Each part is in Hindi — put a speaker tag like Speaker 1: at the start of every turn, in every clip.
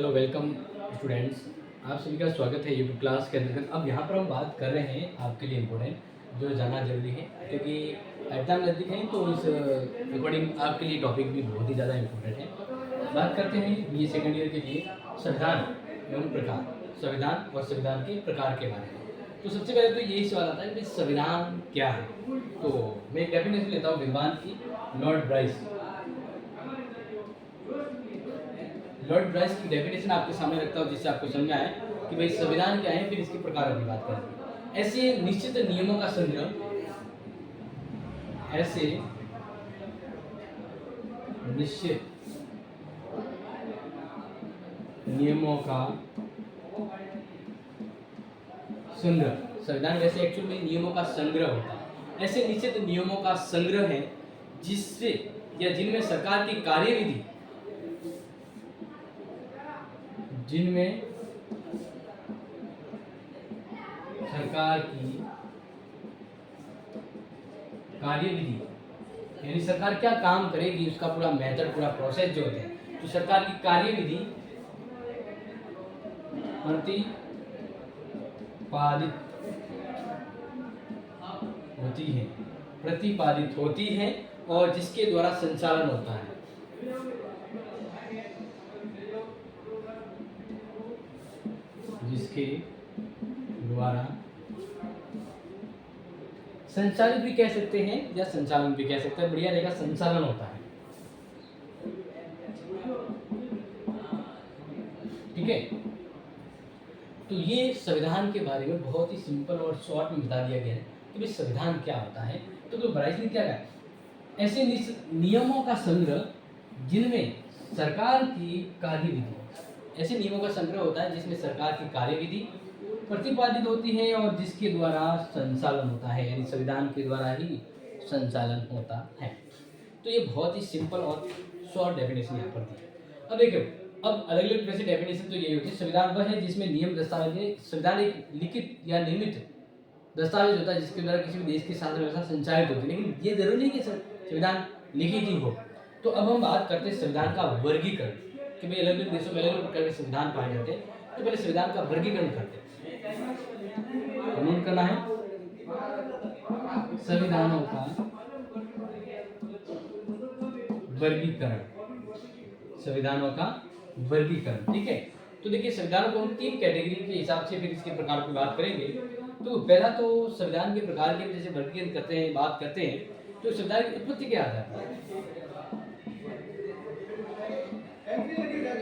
Speaker 1: Hello welcome students. आप सभी का स्वागत है यूट्यूब क्लास के अंतर्गत। अब यहाँ पर हम बात कर रहे हैं आपके लिए इम्पोर्टेंट जो जानना जरूरी है, क्योंकि एग्जाम नज़दीक है तो इस अकॉर्डिंग आपके लिए टॉपिक भी बहुत ही ज़्यादा इम्पोर्टेंट है। बात करते हैं ये सेकेंड ईयर के लिए संविधान एवं प्रकार, संविधान और संविधान के प्रकार के बारे में। तो सबसे पहले तो यही सवाल आता है कि संविधान क्या है। तो मैं एक डेफिनेशन लेता हूँ विद्वान की, लॉर्ड ब्राइस। लॉर्ड ब्राइस की डेफिनेशन आपके सामने रखता हूँ जिससे आपको समझ में आए कि भाई संविधान क्या है, फिर इसके प्रकारों की बात करें। ऐसे निश्चित नियमों का संग्रह, ऐसे निश्चित नियमों का संग्रह, संविधान वैसे एक्चुअल में नियमों का संग्रह होता है। ऐसे निश्चित नियमों का संग्रह है जिससे या जिनमें सरकार की कार्यविधि, जिनमें सरकार की कार्यविधि यानी सरकार क्या काम करेगी उसका पूरा मेथड, पूरा प्रोसेस जो होते हैं, तो सरकार की कार्यविधि प्रतिपादित होती है और जिसके द्वारा संचालन होता है। जिसके द्वारा संचालित भी कह सकते हैं या संचालन भी कह सकते हैं, बढ़िया रहेगा संचालन होता है। ठीक है, तो ये संविधान के बारे में बहुत ही सिंपल और शॉर्ट में बता दिया गया है कि भाई संविधान क्या होता है। तो ब्राइस ने क्या कहा, ऐसे नियमों का संग्रह जिनमें सरकार की कार्यविधि, ऐसे नियमों का संग्रह होता है जिसमें सरकार की कार्यविधि प्रतिपादित होती है और जिसके द्वारा संचालन होता है, यानी संविधान के द्वारा ही संचालन होता है। तो ये बहुत ही सिंपल और शॉर्ट डेफिनेशन यहाँ पर दी। अब देखो, अब अलग अलग वैसे डेफिनेशन तो यही होती है। संविधान वह है जिसमें नियम दस्तावेज, संविधान एक लिखित या नियमित दस्तावेज होता है जिसके द्वारा किसी भी देश की शासन व्यवस्था संचालित होती है, लेकिन ये जरूरी नहीं कि संविधान लिखित ही हो। तो अब हम बात करते हैं संविधान का वर्गीकरण कि भाई अलग अलग देशों में अलग अलग प्रकार के संविधान पाए जाते हैं। तो पहले संविधान का वर्गीकरण करते हैं, नोट करना है संविधानों का वर्गीकरण, संविधानों का वर्गीकरण। ठीक है, तो देखिए संविधान को हम तीन कैटेगरी के हिसाब से फिर इसके प्रकार की बात करेंगे। तो पहला तो संविधान के प्रकार के जैसे वर्गीकरण करते हैं, बात करते हैं तो संविधान की उत्पत्ति के आधार पर,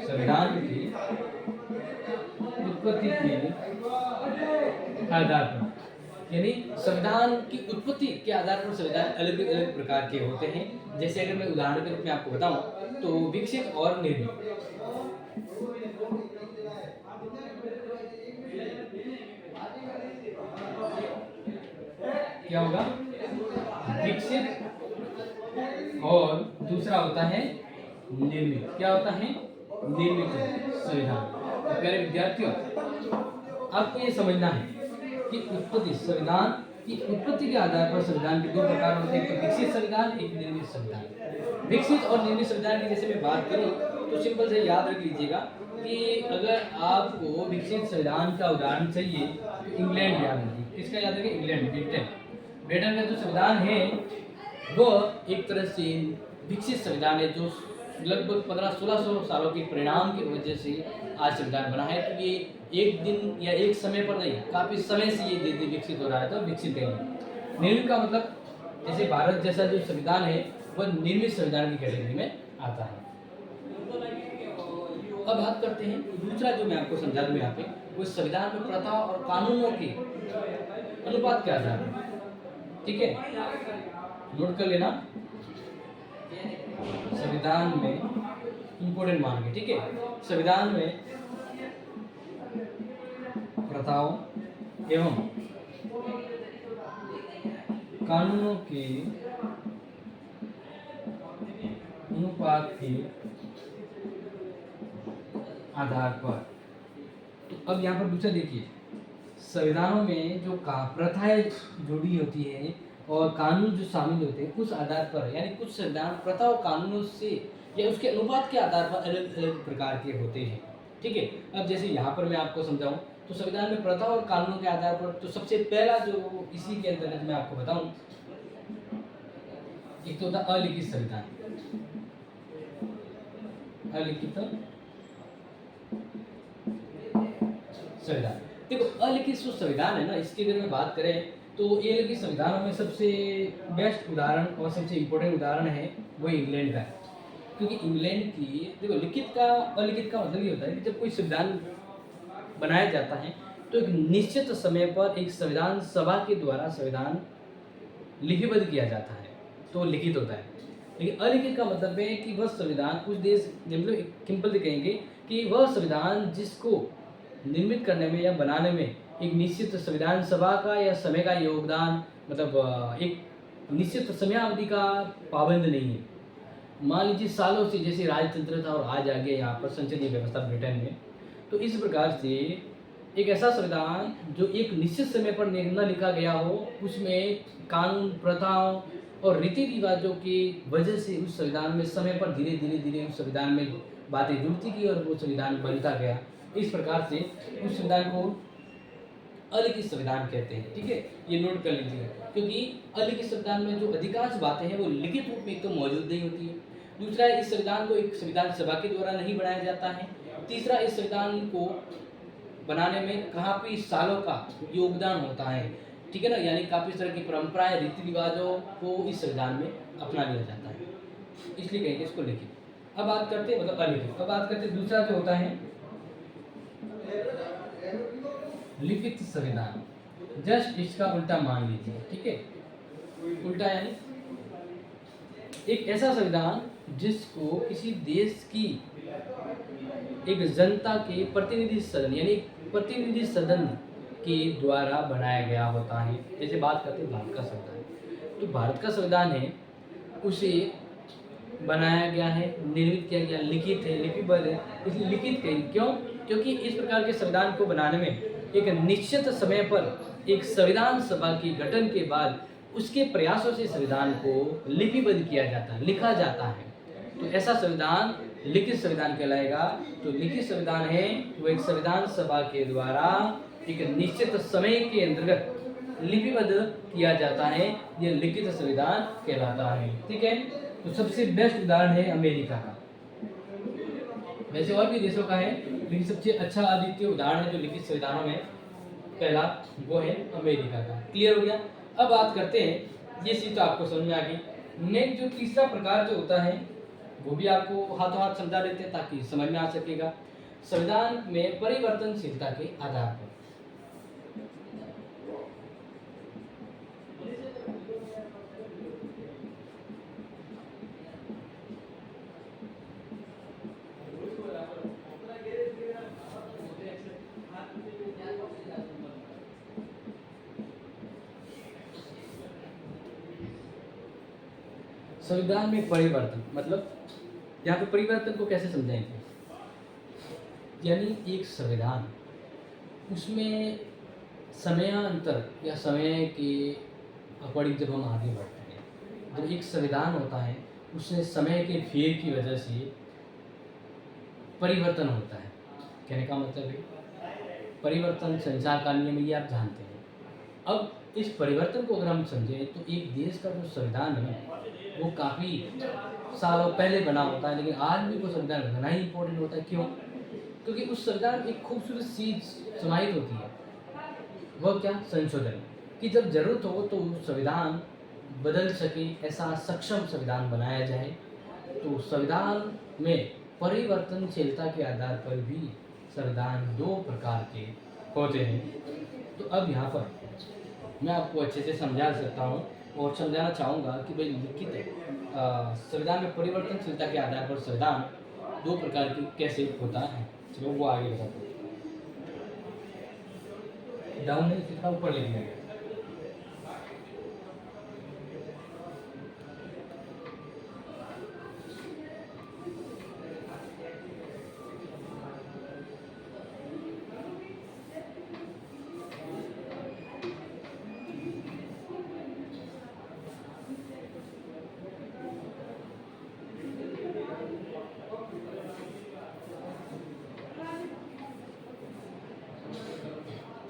Speaker 1: संविधान की उत्पत्ति के आधार पर, यानी संविधान की उत्पत्ति के आधार पर संविधान अलग अलग प्रकार के होते हैं। जैसे अगर मैं उदाहरण के रूप में आपको बताऊं तो विकसित और निर्मित। क्या होगा, विकसित और दूसरा होता है निर्मित। क्या होता है, निर्मित संविधान। तो प्यारे विद्यार्थियों, आपको ये समझना है कि उत्पत्ति, संविधान की उत्पत्ति के आधार पर संविधान के दो प्रकार होते हैं, एक विकसित संविधान, एक निर्मित संविधान। विकसित और निर्मित संविधान की जैसे मैं बात करूं तो सिंपल से याद रख लीजिएगा कि अगर आपको विकसित संविधान का उदाहरण चाहिए तो इंग्लैंड याद रखिए। किसका याद रखिए, इंग्लैंड, ब्रिटेन का जो संविधान है वो एक तरह से विकसित संविधान है जो लगभग 1500-1600 सालों के परिणाम की वजह से आज संविधान बना है। तो ये एक दिन या एक समय पर नहीं, काफी समय से ये विकसित हो रहा है, तो विकसित कहेंगे। निर्मित का मतलब जैसे भारत जैसा जो संविधान है वह निर्मित संविधान की कैटेगरी में आता है। अब बात करते हैं दूसरा जो मैं आपको समझा दूं यहाँ पे, वो संविधान में प्रथा और कानूनों के अनुपात के आधार पर। ठीक है, नोट कर लेना, संविधान में इंपोर्टेंट मान के, ठीक है, संविधान में प्रथाओं एवं कानूनों के अनुपात के आधार पर। तो अब यहाँ पर दूसरा देखिए, संविधानों में जो प्रथाएं जुड़ी होती है और कानून जो शामिल होते हैं उस आधार पर, यानी कुछ संविधान प्रथा और कानूनों से या उसके अनुपात के आधार पर अलग अलग प्रकार के होते हैं। ठीक है। अब जैसे यहाँ पर मैं आपको समझाऊं तो संविधान में प्रथा और कानूनों के आधार पर तो सबसे पहला जो इसी के अंतर्गत मैं आपको बताऊं, एक तो होता अलिखित संविधान। अलिखित संविधान, देखो अलिखित जो संविधान है ना, इसकी अगर मैं बात करें तो ये लिखित संविधानों में सबसे बेस्ट उदाहरण और सबसे इम्पोर्टेंट उदाहरण है वो इंग्लैंड का है। क्योंकि इंग्लैंड की देखो लिखित का अलिखित का मतलब ये होता है कि जब कोई संविधान बनाया जाता है तो एक निश्चित समय पर एक संविधान सभा के द्वारा संविधान लिपिबद्ध किया जाता है, तो लिखित होता है। लेकिन अलिखित का मतलब है कि वह संविधान उस देश, मतलब सिंपल कहेंगे कि वह संविधान जिसको निर्मित करने में या बनाने में एक निश्चित संविधान सभा का या समय का योगदान, मतलब एक निश्चित समयावधि का पाबंद नहीं है। मान लीजिए सालों से जैसे राजतंत्र था और आज आ गया यहाँ पर संसदीय व्यवस्था ब्रिटेन में, तो इस प्रकार से एक ऐसा संविधान जो एक निश्चित समय पर न लिखा गया हो, उसमें कानून प्रथाओं और रीति रिवाजों की वजह से उस संविधान में समय पर धीरे धीरे धीरे उस संविधान में बातें जुड़ती गई और वो संविधान बनता गया। इस प्रकार से उस संविधान को अलिखित संविधान कहते हैं। ठीक है, ये नोट कर लीजिए, क्योंकि अलिखित संविधान में जो अधिकांश बातें हैं वो लिखित रूप में एक तो मौजूद नहीं होती है। दूसरा, इस संविधान को एक संविधान सभा के द्वारा नहीं बनाया जाता है। तीसरा, इस संविधान को बनाने में काफी सालों का योगदान होता है। ठीक है ना, यानी काफी तरह की परंपराएं रीति रिवाजों को इस संविधान में अपना लिया जाता है, इसलिए कहेंगे इसको लिखित। अब बात करते हैं मतलब अलिखित। अब बात करते हैं दूसरा जो होता है लिखित संविधान। जस्ट इसका उल्टा मान लीजिए। ठीक है, उल्टा यानी एक ऐसा संविधान जिसको किसी देश की एक जनता के प्रतिनिधि सदन यानी प्रतिनिधि सदन के द्वारा बनाया गया होता है। जैसे बात करते हैं भारत का संविधान, तो भारत का संविधान है उसे बनाया गया है, निर्मित किया गया, लिखित है, लिपिबद्ध है। इसलिए लिखित कहेंगे, क्यों? क्योंकि इस प्रकार के संविधान को बनाने में एक निश्चित समय पर एक संविधान सभा के गठन के बाद उसके प्रयासों से संविधान को लिपिबद्ध किया जाता है, लिखा जाता है। तो ऐसा संविधान लिखित संविधान कहलाएगा। तो लिखित संविधान है वो एक संविधान सभा के द्वारा एक निश्चित समय के अंतर्गत लिपिबद्ध किया जाता है, ये लिखित संविधान कहलाता है। ठीक है, तो सबसे बेस्ट उदाहरण है अमेरिका का। वैसे और भी देशों का है, लेकिन सबसे अच्छा अद्वितीय उदाहरण है जो लिखित संविधानों में पहला, वो है अमेरिका का। क्लियर हो गया? अब बात करते हैं, ये चीज तो आपको समझ में आ गई। नेक्स्ट जो तीसरा प्रकार जो होता है वो भी आपको हाथों हाथ समझा देते हैं ताकि समझ में आ सकेगा। संविधान में परिवर्तनशीलता के आधार पर। संविधान में परिवर्तन मतलब यहाँ पे परिवर्तन को कैसे समझाएंगे? यानी एक संविधान, उसमें समयांतर या समय के अकॉर्डिंग जब हम आगे बढ़ते हैं, जब एक संविधान होता है उसमें समय के फेर की वजह से परिवर्तन होता है। कहने का मतलब है परिवर्तन संसार का नियम, ये आप जानते हैं। अब इस परिवर्तन को अगर हम समझें तो एक देश का जो संविधान है वो काफ़ी सालों पहले बना होता है, लेकिन आज भी वो संविधान बनाना ही इम्पोर्टेंट होता है। क्यों? क्योंकि उस संविधान में एक खूबसूरत चीज समाहित होती है, वह क्या? संशोधन। कि जब जरूरत हो तो संविधान बदल सके, ऐसा सक्षम संविधान बनाया जाए। तो संविधान में परिवर्तनशीलता के आधार पर भी संविधान दो प्रकार के होते हैं। तो अब यहाँ पर मैं आपको अच्छे से समझा सकता हूँ और समझाना चाहूँगा कि भाई लिखित संविधान में परिवर्तनशीलता के आधार पर संविधान दो प्रकार की कैसे होता है। चलो वो आगे बताते हैं। डाउन है कितना ऊपर लिखना है।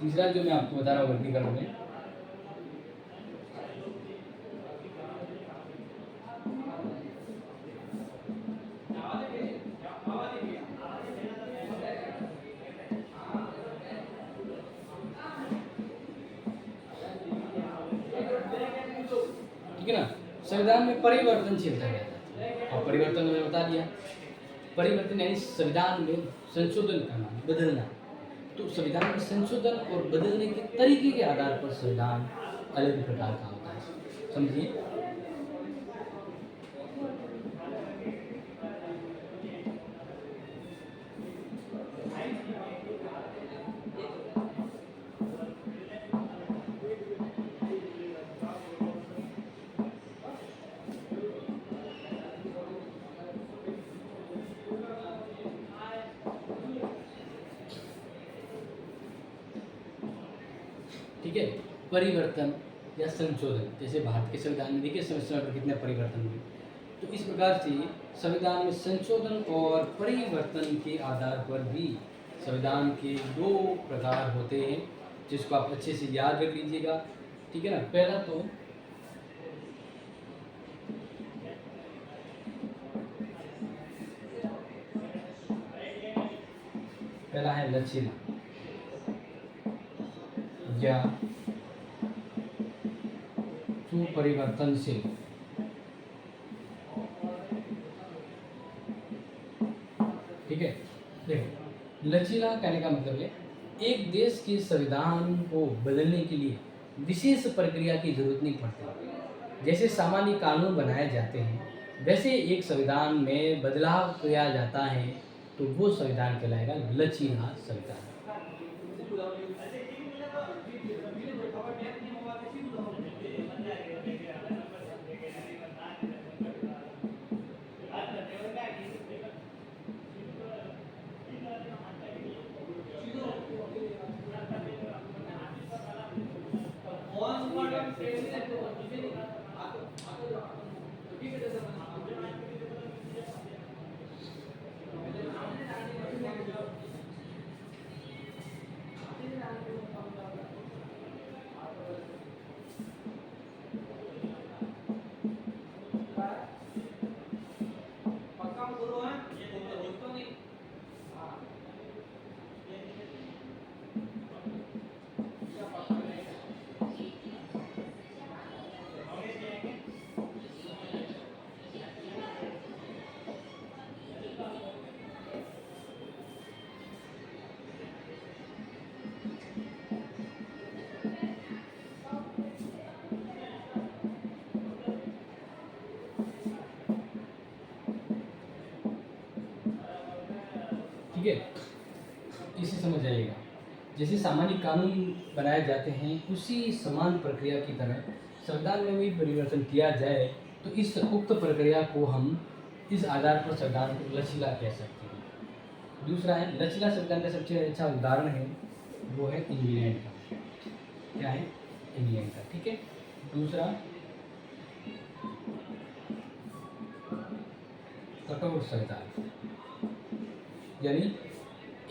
Speaker 1: तीसरा जो मैं आपको बता रहा हूँ वर्गीकरण में, ठीक है ना, संविधान में परिवर्तनशीलता क्या है, और परिवर्तन मैंने बता दिया। परिवर्तन यानी संविधान में संशोधन करना, बदलना। तो संविधान में संशोधन और बदलने के तरीके के आधार पर संविधान अलग प्रकार का होता है, समझिए। ठीक है, परिवर्तन या संशोधन, जैसे भारत के संविधान में देखिए समय समय पर कितने परिवर्तन हुए। तो इस प्रकार से संविधान में संशोधन और परिवर्तन के आधार पर भी संविधान के दो प्रकार होते हैं, जिसको आप अच्छे से याद रख लीजिएगा, ठीक है ना। पहला है लचीला या सुपरिवर्तनशील। ठीक है, देखो लचीला कहने का मतलब है एक देश के संविधान को बदलने के लिए विशेष प्रक्रिया की जरूरत नहीं पड़ती। जैसे सामान्य कानून बनाए जाते हैं, वैसे एक संविधान में बदलाव किया जाता है, तो वो संविधान कहलाएगा लचीला संविधान। ठीक है, इसे समझ आइएगा। जैसे सामान्य कानून बनाए जाते हैं, उसी समान प्रक्रिया की तरह संविधान में भी परिवर्तन किया जाए, तो इस उक्त प्रक्रिया को हम इस आधार पर संविधान को लचीला कह सकते हैं। दूसरा है लचीला संविधान का सबसे अच्छा उदाहरण है, वो है इंग्लैंड का। क्या है? इंग्लैंड का। ठीक है। दूसरा कठोर संविधान, यानी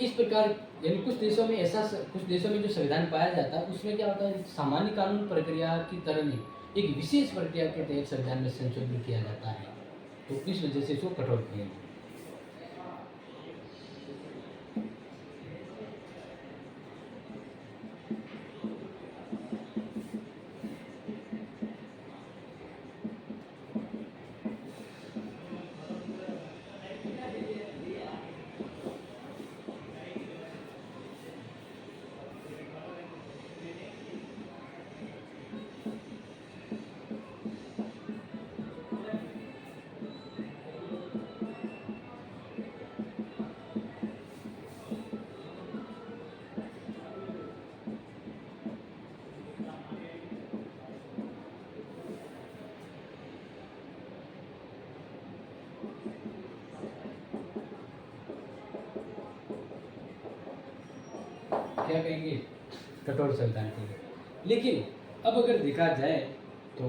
Speaker 1: इस प्रकार, यानी कुछ देशों में जो संविधान पाया जाता है, उसमें क्या होता है, सामान्य कानून प्रक्रिया की तरह नहीं, एक विशेष प्रक्रिया के तहत संविधान में संशोधन किया जाता है, तो इस वजह से इसको कठोर किया जाता है। क्या कहेंगे? कठोर संविधान के लिए। लेकिन अब अगर देखा जाए तो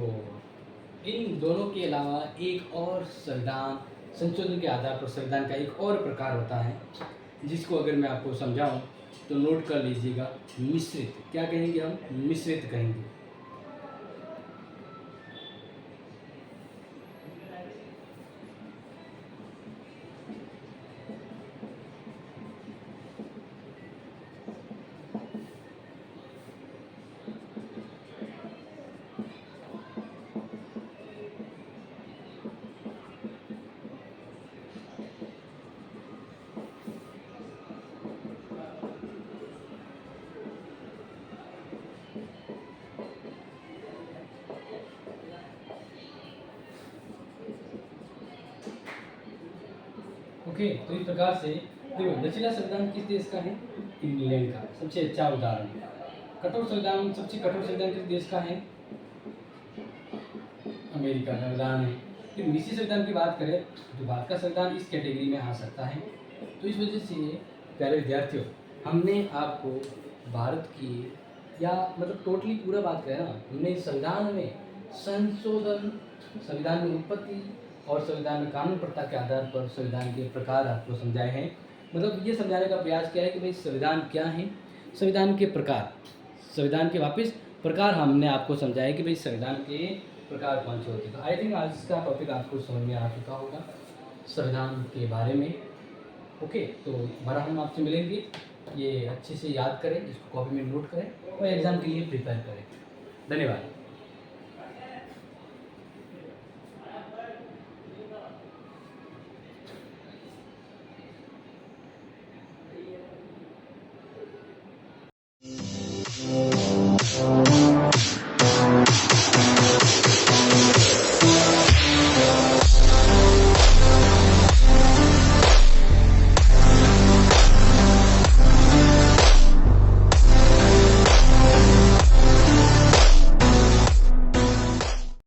Speaker 1: इन दोनों के अलावा एक और संविधान संशोधन के आधार पर संविधान का एक और प्रकार होता है, जिसको अगर मैं आपको समझाऊं तो नोट कर लीजिएगा मिश्रित। क्या कहेंगे हम? मिश्रित कहेंगे। ओके, तो इस प्रकार से देखो लचीला संविधान किस देश का है? इंग्लैंड का। सबसे अच्छा उदाहरण। कठोर संविधान, सबसे कठोर संविधान किस देश का है? अमेरिका का संविधान है। फिर मिश्रित संविधान की बात करें तो भारत का संविधान इस कैटेगरी में आ सकता है। तो इस वजह से प्यारे विद्यार्थियों, हमने आपको भारत की या मतलब टोटली पूरा बात करें ना, हमने संविधान में संशोधन, संविधान में उत्पत्ति और संविधान में कानून प्रथा के आधार पर संविधान के प्रकार आपको समझाए हैं। मतलब ये समझाने का प्रयास किया है कि भाई संविधान क्या है, संविधान के प्रकार, संविधान के वापस प्रकार हमने आपको समझाया कि भाई संविधान के प्रकार कौन से होते हैं। तो आई थिंक आज का टॉपिक आपको समझ में आ चुका होगा संविधान के बारे में। ओके, तो दोबारा हम आपसे मिलेंगे। ये अच्छे से याद करें, इसको कॉपी में नोट करें और एग्ज़ाम के लिए प्रिपेयर करें। धन्यवाद।